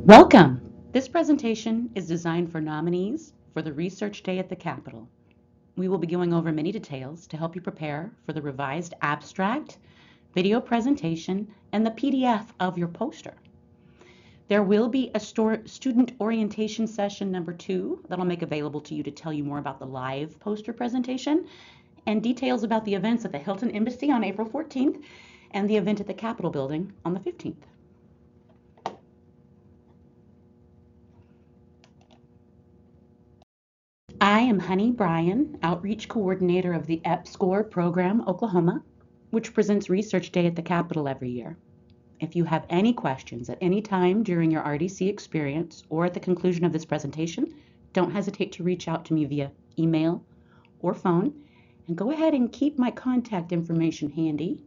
Welcome! This presentation is designed for nominees for the Research Day at the Capitol. We will be going over many details to help you prepare for the revised abstract, video presentation, and the PDF of your poster. There will be a student orientation session number 2 that I'll make available to you to tell you more about the live poster presentation and details about the events at the Hilton Embassy on April 14th and the event at the Capitol Building on the 15th. I am Honey Bryan, Outreach Coordinator of the EPSCoR program, Oklahoma, which presents Research Day at the Capitol every year. If you have any questions at any time during your RDC experience or at the conclusion of this presentation, don't hesitate to reach out to me via email or phone, and go ahead and keep my contact information handy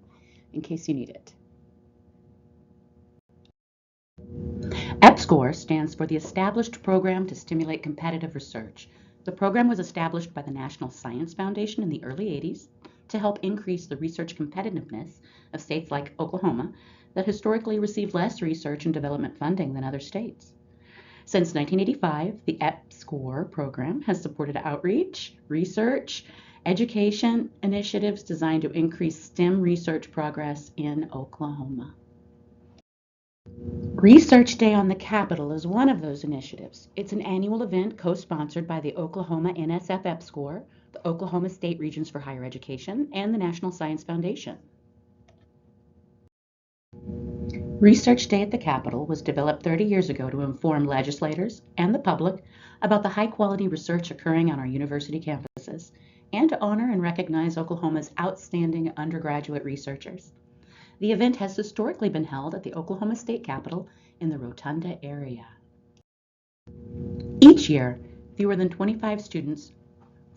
in case you need it. EPSCoR stands for the Established Program to Stimulate Competitive Research. The program was established by the National Science Foundation in the early 80s to help increase the research competitiveness of states like Oklahoma that historically received less research and development funding than other states. Since 1985, the EPSCoR program has supported outreach, research, education initiatives designed to increase STEM research progress in Oklahoma. Research Day on the Capitol is one of those initiatives. It's an annual event co-sponsored by the Oklahoma NSF EPSCoR, the Oklahoma State Regents for Higher Education, and the National Science Foundation. Research Day at the Capitol was developed 30 years ago to inform legislators and the public about the high-quality research occurring on our university campuses and to honor and recognize Oklahoma's outstanding undergraduate researchers. The event has historically been held at the Oklahoma State Capitol in the Rotunda area. Each year, fewer than 25 students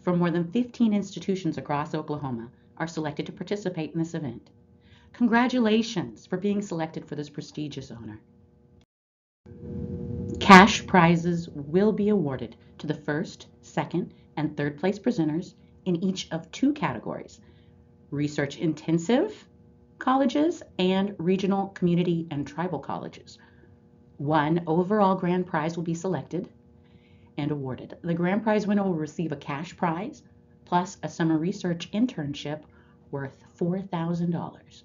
from more than 15 institutions across Oklahoma are selected to participate in this event. Congratulations for being selected for this prestigious honor. Cash prizes will be awarded to the first, second, and third place presenters in each of 2 categories: research intensive colleges and regional, community, and tribal colleges. 1 overall grand prize will be selected and awarded. The grand prize winner will receive a cash prize plus a summer research internship worth $4,000.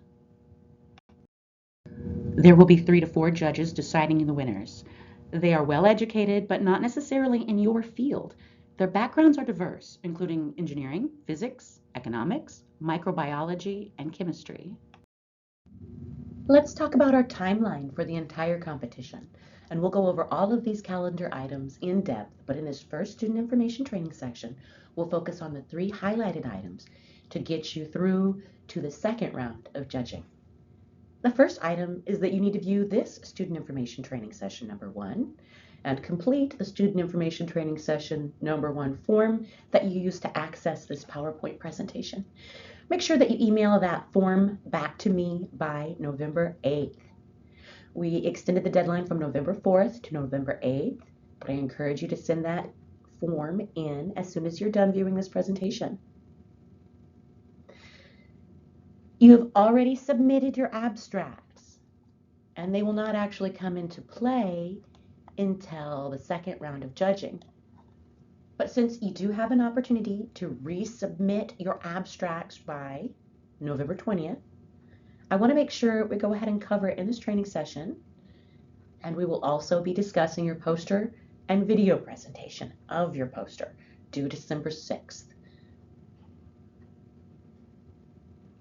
There will be 3 to 4 judges deciding the winners. They are well educated, but not necessarily in your field. Their backgrounds are diverse, including engineering, physics, economics, microbiology, and chemistry. Let's talk about our timeline for the entire competition, and we'll go over all of these calendar items in depth, but in this first student information training section, we'll focus on the 3 highlighted items to get you through to the second round of judging. The first item is that you need to view this student information training session number 1 and complete the student information training session number 1 form that you used to access this PowerPoint presentation. Make sure that you email that form back to me by November 8th. We extended the deadline from November 4th to November 8th, but I encourage you to send that form in as soon as you're done viewing this presentation. You have already submitted your abstracts, and they will not actually come into play until the second round of judging. But since you do have an opportunity to resubmit your abstracts by November 20th, I want to make sure we go ahead and cover it in this training session, and we will also be discussing your poster and video presentation of your poster due December 6th.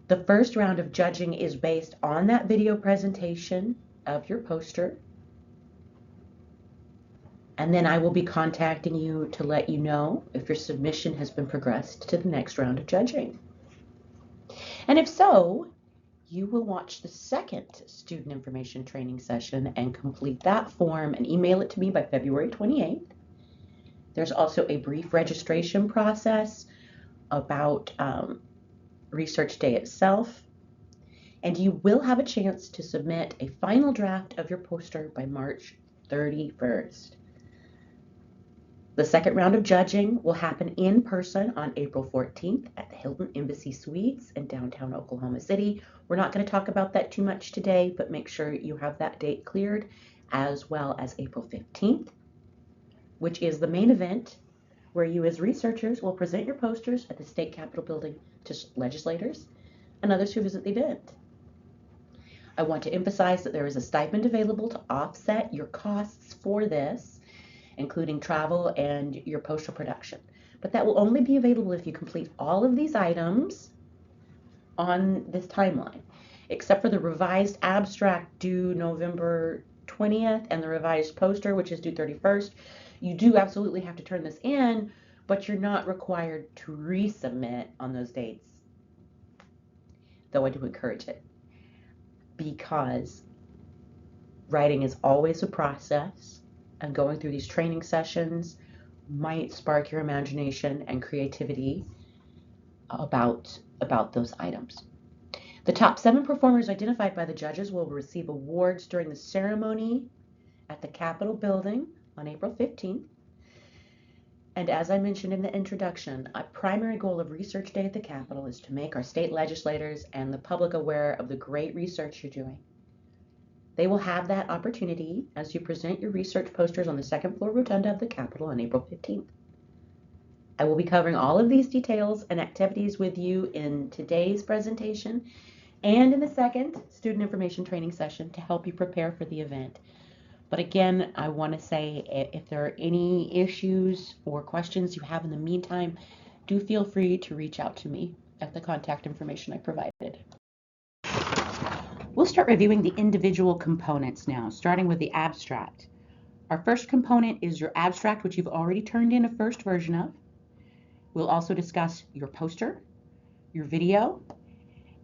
The first round of judging is based on that video presentation of your poster, and then I will be contacting you to let you know if your submission has been progressed to the next round of judging. And if so, you will watch the second student information training session and complete that form and email it to me by February 28th. There's also a brief registration process about Research Day itself, and you will have a chance to submit a final draft of your poster by March 31st. The second round of judging will happen in person on April 14th at the Hilton Embassy Suites in downtown Oklahoma City. We're not going to talk about that too much today, but make sure you have that date cleared as well as April 15th, which is the main event where you as researchers will present your posters at the State Capitol building to legislators and others who visit the event. I want to emphasize that there is a stipend available to offset your costs for this, including travel and your poster production. But that will only be available if you complete all of these items on this timeline, except for the revised abstract due November 20th and the revised poster, which is due 31st. You do absolutely have to turn this in, but you're not required to resubmit on those dates, though I do encourage it, because writing is always a process, and going through these training sessions might spark your imagination and creativity about those items. The top 7 performers identified by the judges will receive awards during the ceremony at the Capitol building on April 15th. And as I mentioned in the introduction, a primary goal of Research Day at the Capitol is to make our state legislators and the public aware of the great research you're doing. They will have that opportunity as you present your research posters on the second floor rotunda of the Capitol on April 15th. I will be covering all of these details and activities with you in today's presentation and in the second student information training session to help you prepare for the event. But again, I want to say if there are any issues or questions you have in the meantime, do feel free to reach out to me at the contact information I provided. We'll start reviewing the individual components now, starting with the abstract. Our first component is your abstract, which you've already turned in a first version of. We'll also discuss your poster, your video,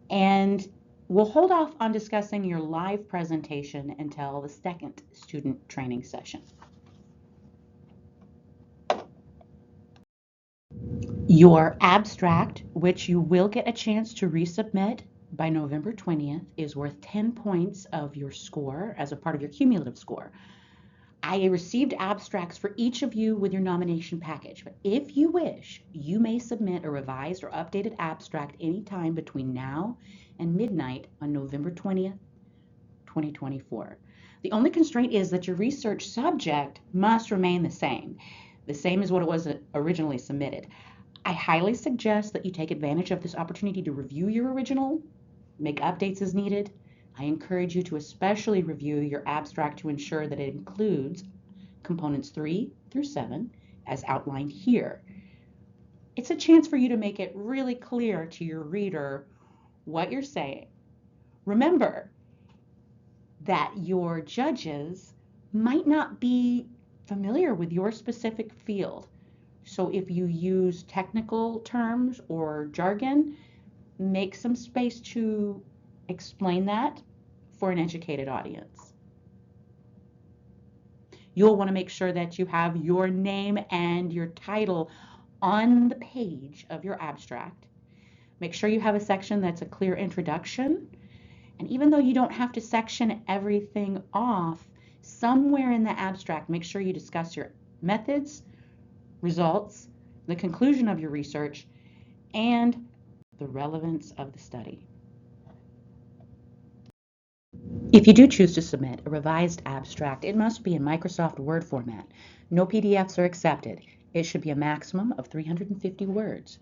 and we'll hold off on discussing your live presentation until the second student training session. Your abstract, which you will get a chance to resubmit by November 20th, is worth 10 points of your score as a part of your cumulative score. I received abstracts for each of you with your nomination package, but if you wish, you may submit a revised or updated abstract anytime between now and midnight on November 20th, 2024. The only constraint is that your research subject must remain the same as what it was originally submitted. I highly suggest that you take advantage of this opportunity to review your original, make updates as needed. I encourage you to especially review your abstract to ensure that it includes components 3 through 7 as outlined here. It's a chance for you to make it really clear to your reader what you're saying. Remember that your judges might not be familiar with your specific field. So if you use technical terms or jargon, make some space to explain that for an educated audience. You'll want to make sure that you have your name and your title on the page of your abstract. Make sure you have a section that's a clear introduction. And even though you don't have to section everything off, somewhere in the abstract, make sure you discuss your methods, results, the conclusion of your research, and the relevance of the study. If you do choose to submit a revised abstract, it must be in Microsoft Word format. No PDFs are accepted. It should be a maximum of 350 words.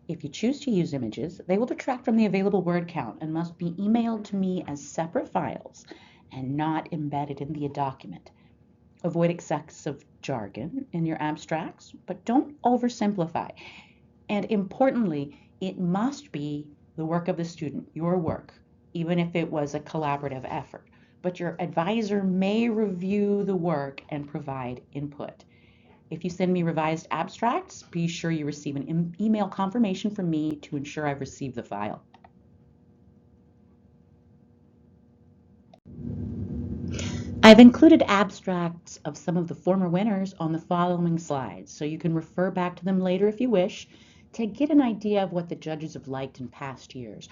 If you choose to use images, they will detract from the available word count and must be emailed to me as separate files and not embedded in the document. Avoid excessive jargon in your abstracts, but don't oversimplify. And importantly, it must be the work of the student, your work, even if it was a collaborative effort. But your advisor may review the work and provide input. If you send me revised abstracts, be sure you receive an email confirmation from me to ensure I've received the file. I've included abstracts of some of the former winners on the following slides, so you can refer back to them later if you wish to get an idea of what the judges have liked in past years.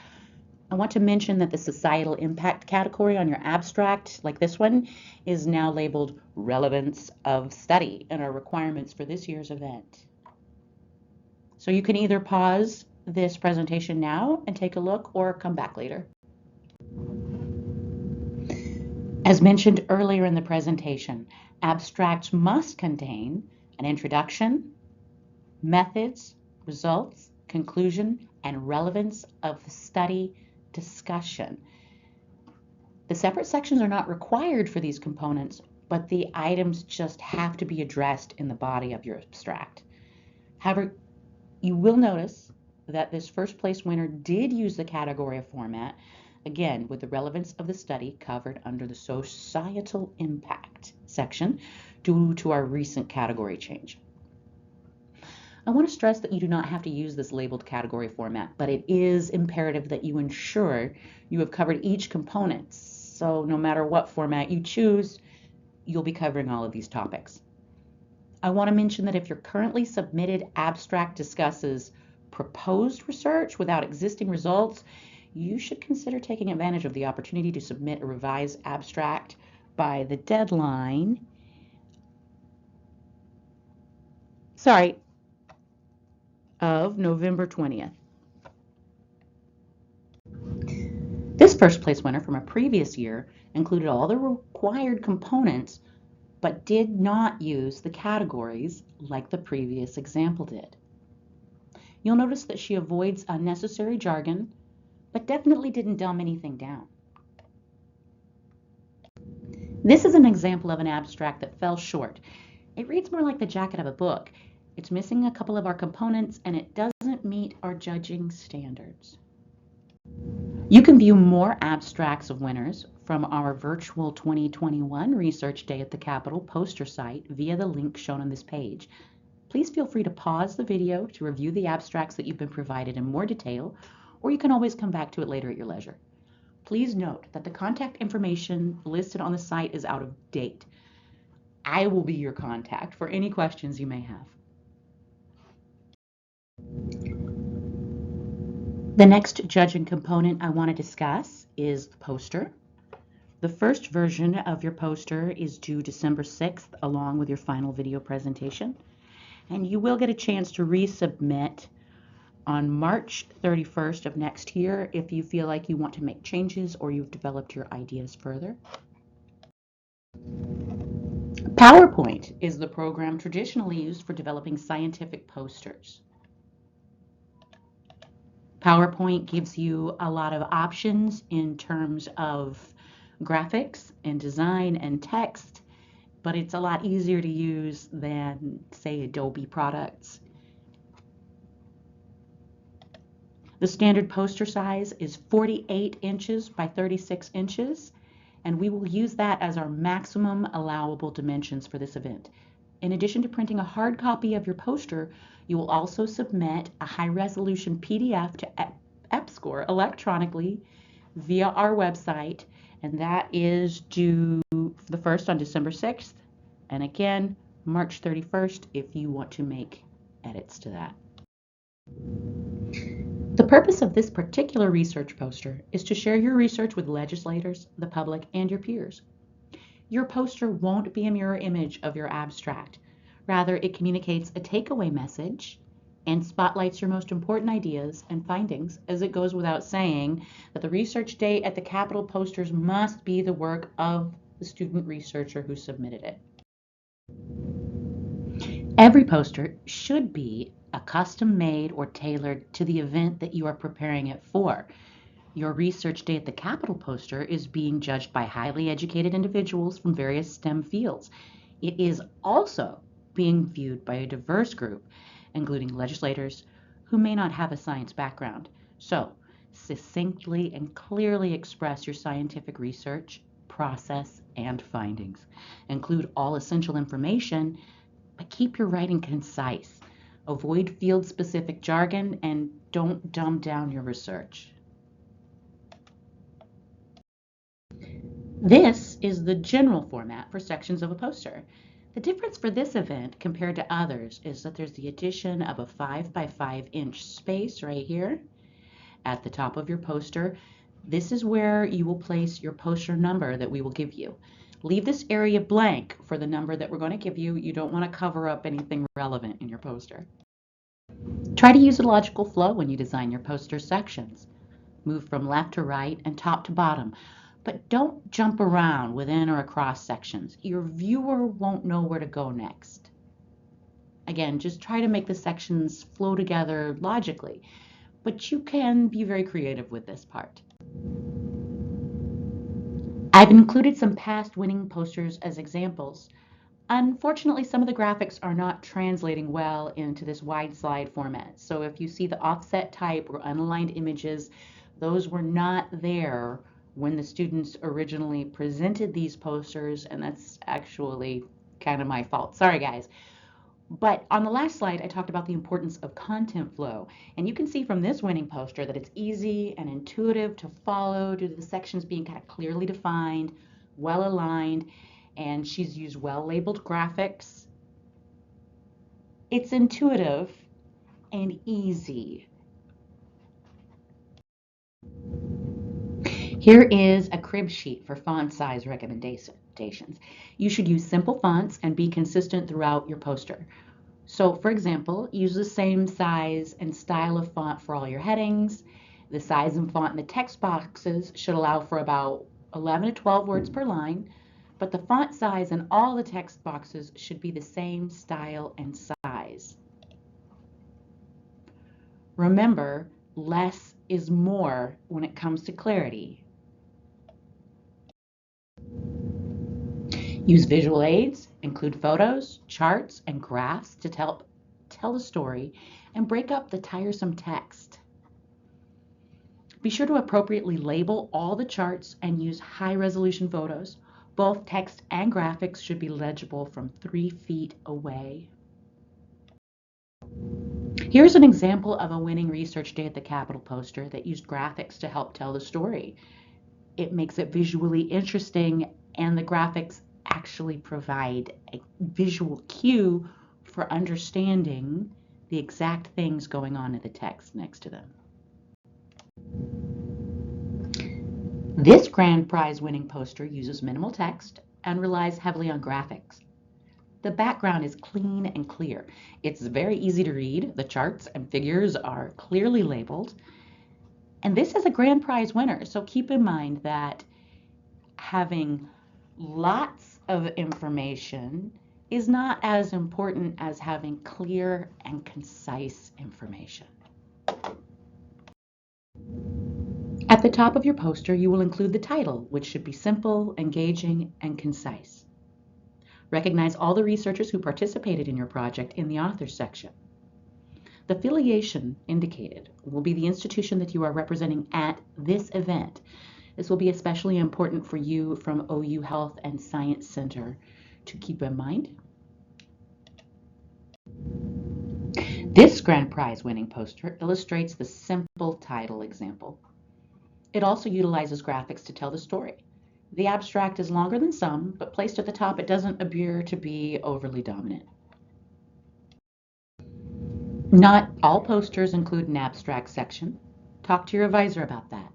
I want to mention that the societal impact category on your abstract, like this one, is now labeled relevance of study and are requirements for this year's event. So you can either pause this presentation now and take a look or come back later. As mentioned earlier in the presentation, abstracts must contain an introduction, methods, results, conclusion, and relevance of the study discussion. The separate sections are not required for these components, but the items just have to be addressed in the body of your abstract. However, you will notice that this first place winner did use the category of format, again, with the relevance of the study covered under the societal impact section due to our recent category change. I want to stress that you do not have to use this labeled category format, but it is imperative that you ensure you have covered each component. So no matter what format you choose, you'll be covering all of these topics. I want to mention that if your currently submitted abstract discusses proposed research without existing results, you should consider taking advantage of the opportunity to submit a revised abstract by the deadline. Of November 20th. This first place winner from a previous year included all the required components, but did not use the categories like the previous example did. You'll notice that she avoids unnecessary jargon, but definitely didn't dumb anything down. This is an example of an abstract that fell short. It reads more like the jacket of a book. It's missing a couple of our components, and it doesn't meet our judging standards. You can view more abstracts of winners from our virtual 2021 Research Day at the Capitol poster site via the link shown on this page. Please feel free to pause the video to review the abstracts that you've been provided in more detail, or you can always come back to it later at your leisure. Please note that the contact information listed on the site is out of date. I will be your contact for any questions you may have. The next judging component I want to discuss is the poster. The first version of your poster is due December 6th, along with your final video presentation. And you will get a chance to resubmit on March 31st of next year if you feel like you want to make changes or you've developed your ideas further. PowerPoint is the program traditionally used for developing scientific posters. PowerPoint gives you a lot of options in terms of graphics and design and text, but it's a lot easier to use than, say, Adobe products. The standard poster size is 48 inches by 36 inches, and we will use that as our maximum allowable dimensions for this event. In addition to printing a hard copy of your poster, you will also submit a high-resolution PDF to EPSCoR electronically via our website, and that is due the first on December 6th, and again, March 31st if you want to make edits to that. The purpose of this particular research poster is to share your research with legislators, the public, and your peers. Your poster won't be a mirror image of your abstract. Rather, it communicates a takeaway message and spotlights your most important ideas and findings, as it goes without saying that the Research Day at the Capitol posters must be the work of the student researcher who submitted it. Every poster should be a custom made or tailored to the event that you are preparing it for. Your Research Day at the Capitol poster is being judged by highly educated individuals from various STEM fields. It is also being viewed by a diverse group, including legislators who may not have a science background. So, succinctly and clearly express your scientific research, process, and findings. Include all essential information, but keep your writing concise. Avoid field-specific jargon and don't dumb down your research. This is the general format for sections of a poster. The difference for this event compared to others is that there's the addition of a 5 by 5 inch space right here at the top of your poster. This is where you will place your poster number that we will give you. Leave this area blank for the number that we're going to give you. You don't want to cover up anything relevant in your poster. Try to use a logical flow when you design your poster sections. Move from left to right and top to bottom. But don't jump around within or across sections. Your viewer won't know where to go next. Again, just try to make the sections flow together logically, but you can be very creative with this part. I've included some past winning posters as examples. Unfortunately, some of the graphics are not translating well into this wide slide format. So if you see the offset type or unaligned images, those were not there when the students originally presented these posters, and that's actually kind of my fault. Sorry, guys. But on the last slide, I talked about the importance of content flow. And you can see from this winning poster that it's easy and intuitive to follow due to the sections being kind of clearly defined, well aligned, and she's used well-labeled graphics. It's intuitive and easy. Here is a crib sheet for font size recommendations. You should use simple fonts and be consistent throughout your poster. So for example, use the same size and style of font for all your headings. The size and font in the text boxes should allow for about 11 to 12 words per line, but the font size in all the text boxes should be the same style and size. Remember, less is more when it comes to clarity. Use visual aids, include photos, charts, and graphs to help tell the story, and break up the tiresome text. Be sure to appropriately label all the charts and use high-resolution photos. Both text and graphics should be legible from 3 feet away. Here's an example of a winning Research Day at the Capitol poster that used graphics to help tell the story. It makes it visually interesting, and the graphics actually provide a visual cue for understanding the exact things going on in the text next to them. This grand prize winning poster uses minimal text and relies heavily on graphics. The background is clean and clear. It's very easy to read. The charts and figures are clearly labeled. And this is a grand prize winner, so keep in mind that having lots of information is not as important as having clear and concise information. At the top of your poster, you will include the title, which should be simple, engaging, and concise. Recognize all the researchers who participated in your project in the authors section. The affiliation indicated will be the institution that you are representing at this event. This will be especially important for you from OU Health and Science Center to keep in mind. This grand prize winning poster illustrates the simple title example. It also utilizes graphics to tell the story. The abstract is longer than some, but placed at the top, it doesn't appear to be overly dominant. Not all posters include an abstract section. Talk to your advisor about that.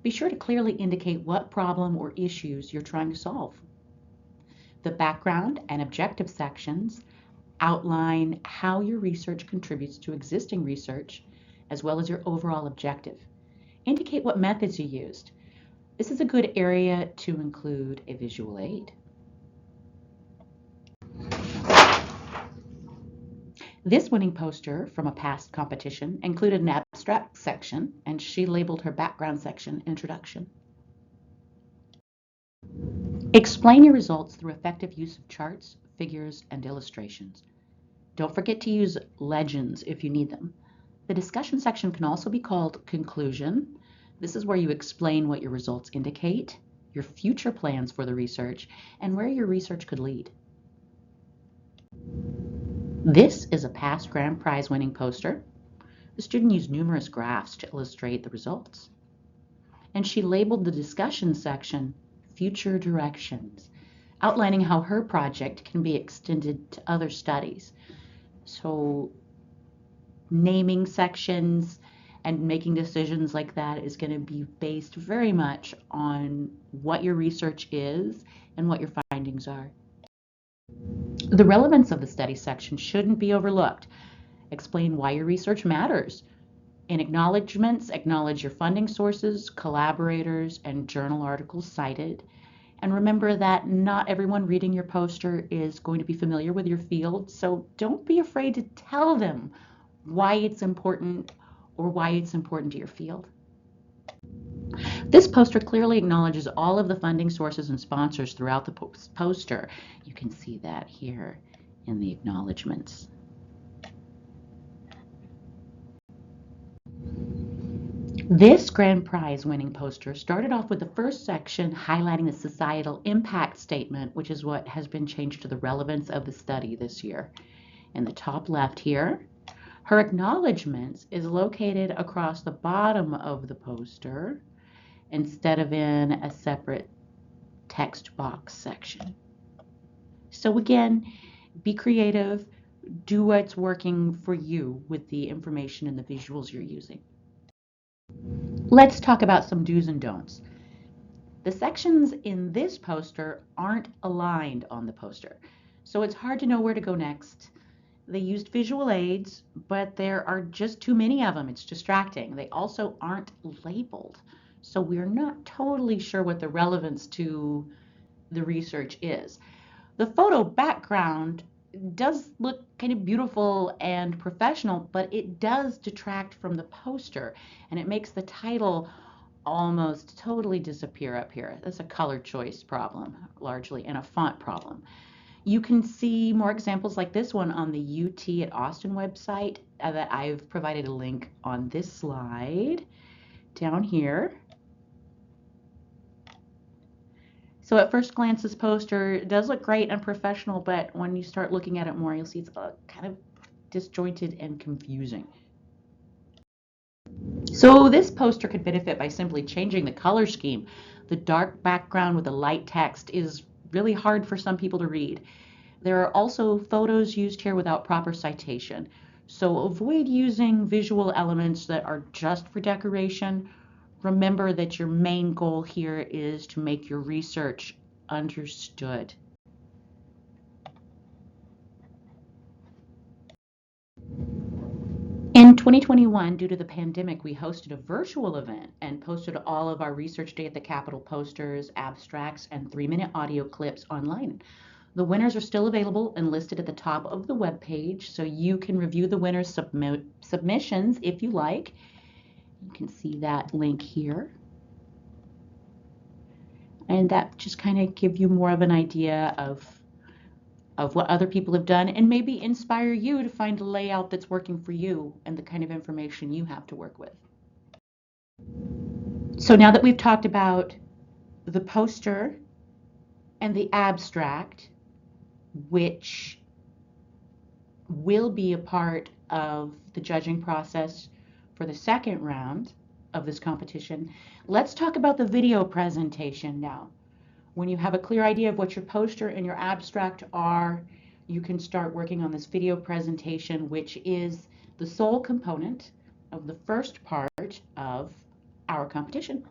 Be sure to clearly indicate what problem or issues you're trying to solve. The background and objective sections outline how your research contributes to existing research, as well as your overall objective. Indicate what methods you used. This is a good area to include a visual aid. This winning poster from a past competition included an abstract section, and she labeled her background section Introduction. Explain your results through effective use of charts, figures, and illustrations. Don't forget to use legends if you need them. The discussion section can also be called Conclusion. This is where you explain what your results indicate, your future plans for the research, and where your research could lead. This is a past grand prize winning poster. The student used numerous graphs to illustrate the results. And she labeled the discussion section Future Directions, outlining how her project can be extended to other studies. So naming sections and making decisions like that is going to be based very much on what your research is and what your findings are. The relevance of the study section shouldn't be overlooked. Explain why your research matters. In acknowledgments, acknowledge your funding sources, collaborators, and journal articles cited. And remember that not everyone reading your poster is going to be familiar with your field, so don't be afraid to tell them why it's important or why it's important to your field. This poster clearly acknowledges all of the funding sources and sponsors throughout the poster. You can see that here in the acknowledgments. This grand prize winning poster started off with the first section highlighting the societal impact statement, which is what has been changed to the relevance of the study this year. In the top left here, her acknowledgments is located across the bottom of the poster instead of in a separate text box section. So again, be creative, do what's working for you with the information and the visuals you're using. Let's talk about some do's and don'ts. The sections in this poster aren't aligned on the poster, so it's hard to know where to go next. They used visual aids, but there are just too many of them. It's distracting. They also aren't labeled, so we're not totally sure what the relevance to the research is. The photo background does look kind of beautiful and professional, but it does detract from the poster, and it makes the title almost totally disappear up here. That's a color choice problem, largely, and a font problem. You can see more examples like this one on the UT at Austin website that I've provided a link on this slide down here. So at first glance, this poster does look great and professional, but when you start looking at it more, you'll see it's kind of disjointed and confusing. So this poster could benefit by simply changing the color scheme. The dark background with the light text is really hard for some people to read. There are also photos used here without proper citation. So avoid using visual elements that are just for decoration. Remember that your main goal here is to make your research understood. In 2021, due to the pandemic, we hosted a virtual event and posted all of our Research Day at the Capitol posters, abstracts, and 3-minute audio clips online. The winners are still available and listed at the top of the webpage, so you can review the winners' submissions if you like. You can see that link here. And that just kind of gives you more of an idea of what other people have done and maybe inspire you to find a layout that's working for you and the kind of information you have to work with. So now that we've talked about the poster and the abstract, which will be a part of the judging process for the second round of this competition, let's talk about the video presentation now. When you have a clear idea of what your poster and your abstract are, you can start working on this video presentation, which is the sole component of the first part of our competition.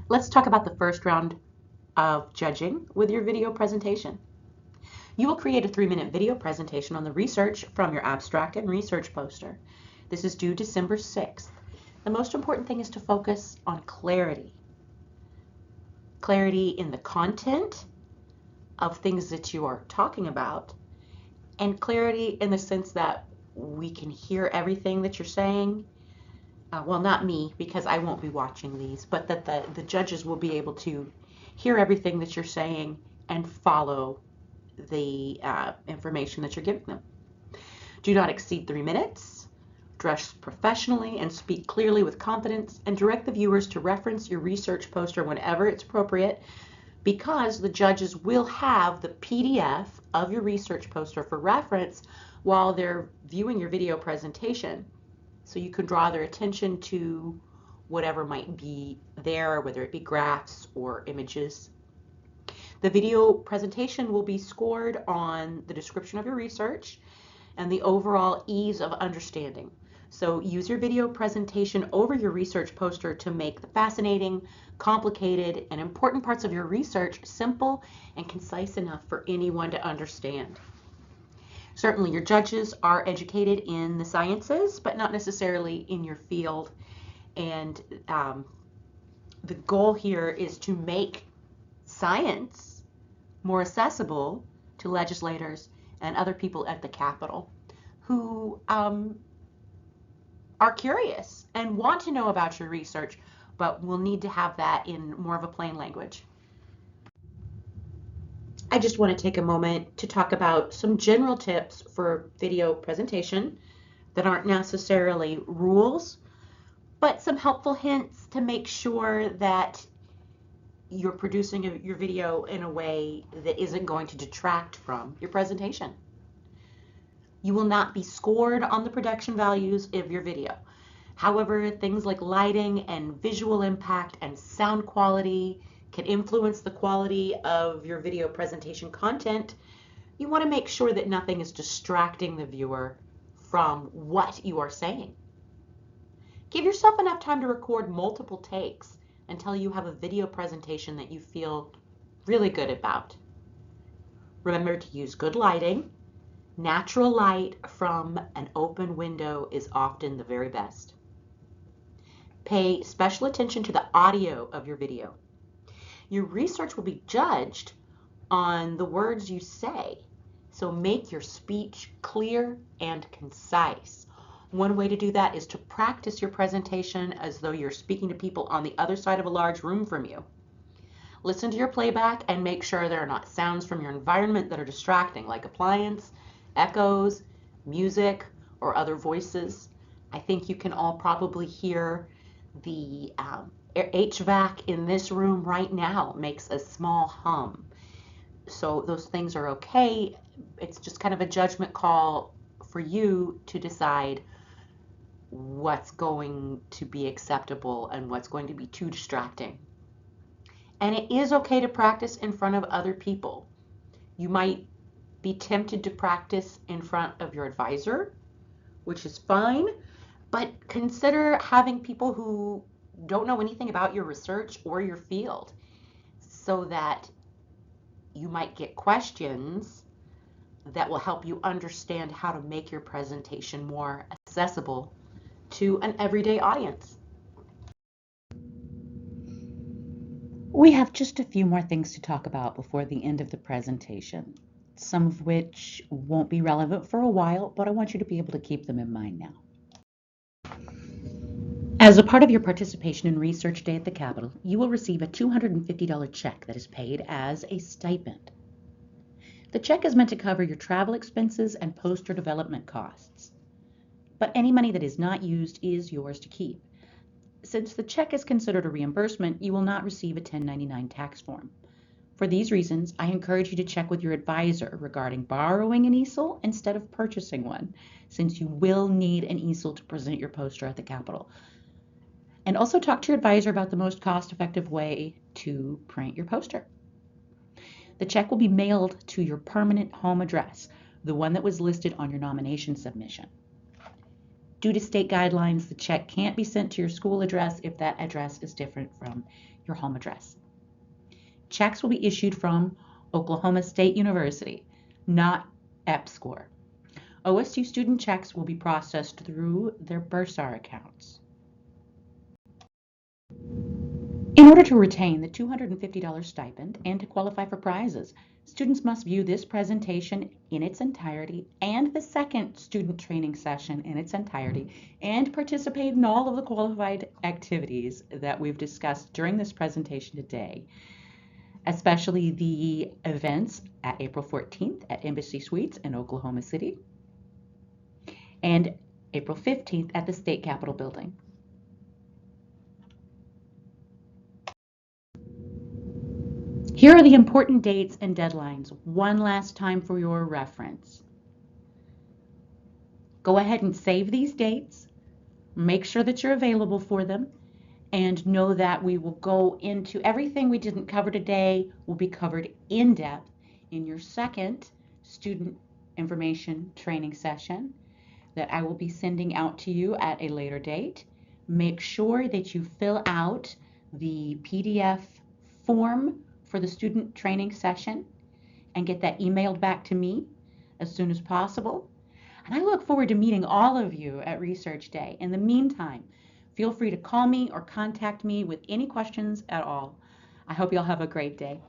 Let's talk about the first round of judging with your video presentation. You will create a 3-minute video presentation on the research from your abstract and research poster. This is due December 6th. The most important thing is to focus on clarity. Clarity in the content of things that you are talking about, and clarity in the sense that we can hear everything that you're saying. Well, not me, because I won't be watching these, but that the judges will be able to hear everything that you're saying and follow the information that you're giving them. Do not exceed 3 minutes. Dress professionally and speak clearly with confidence, and direct the viewers to reference your research poster whenever it's appropriate, because the judges will have the PDF of your research poster for reference while they're viewing your video presentation. So you can draw their attention to whatever might be there, whether it be graphs or images. The video presentation will be scored on the description of your research and the overall ease of understanding. So use your video presentation over your research poster to make the fascinating, complicated, and important parts of your research simple and concise enough for anyone to understand. Certainly, your judges are educated in the sciences, but not necessarily in your field. And the goal here is to make science more accessible to legislators and other people at the Capitol who are curious and want to know about your research, but will need to have that in more of a plain language. I just want to take a moment to talk about some general tips for video presentation that aren't necessarily rules, but some helpful hints to make sure that you're producing your video in a way that isn't going to detract from your presentation. You will not be scored on the production values of your video. However, things like lighting and visual impact and sound quality can influence the quality of your video presentation content. You want to make sure that nothing is distracting the viewer from what you are saying. Give yourself enough time to record multiple takes until you have a video presentation that you feel really good about. Remember to use good lighting. Natural light from an open window is often the very best. Pay special attention to the audio of your video. Your research will be judged on the words you say, so make your speech clear and concise. One way to do that is to practice your presentation as though you're speaking to people on the other side of a large room from you. Listen to your playback and make sure there are not sounds from your environment that are distracting, like appliance, echoes, music, or other voices. I think you can all probably hear the HVAC in this room right now makes a small hum. So those things are okay. It's just kind of a judgment call for you to decide what's going to be acceptable and what's going to be too distracting. And it is okay to practice in front of other people. You might be tempted to practice in front of your advisor, which is fine, but consider having people who don't know anything about your research or your field, so that you might get questions that will help you understand how to make your presentation more accessible to an everyday audience. We have just a few more things to talk about before the end of the presentation, some of which won't be relevant for a while, but I want you to be able to keep them in mind now. As a part of your participation in Research Day at the Capitol, you will receive a $250 check that is paid as a stipend. The check is meant to cover your travel expenses and poster development costs, but any money that is not used is yours to keep. Since the check is considered a reimbursement, you will not receive a 1099 tax form. For these reasons, I encourage you to check with your advisor regarding borrowing an easel instead of purchasing one, since you will need an easel to present your poster at the Capitol. And also talk to your advisor about the most cost-effective way to print your poster. The check will be mailed to your permanent home address, the one that was listed on your nomination submission. Due to state guidelines, the check can't be sent to your school address if that address is different from your home address. Checks will be issued from Oklahoma State University, not EPSCoR. OSU student checks will be processed through their Bursar accounts. In order to retain the $250 stipend and to qualify for prizes, students must view this presentation in its entirety and the second student training session in its entirety and participate in all of the qualified activities that we've discussed during this presentation today, especially the events at April 14th at Embassy Suites in Oklahoma City and April 15th at the State Capitol Building. Here are the important dates and deadlines, one last time for your reference. Go ahead and save these dates, make sure that you're available for them, and know that we will go into everything we didn't cover today will be covered in depth in your second student information training session that I will be sending out to you at a later date. Make sure that you fill out the PDF form for the student training session and get that emailed back to me. as soon as possible. And I look forward to meeting all of you at Research Day. In the meantime, feel free to call me or contact me with any questions at all. I hope you'll have a great day.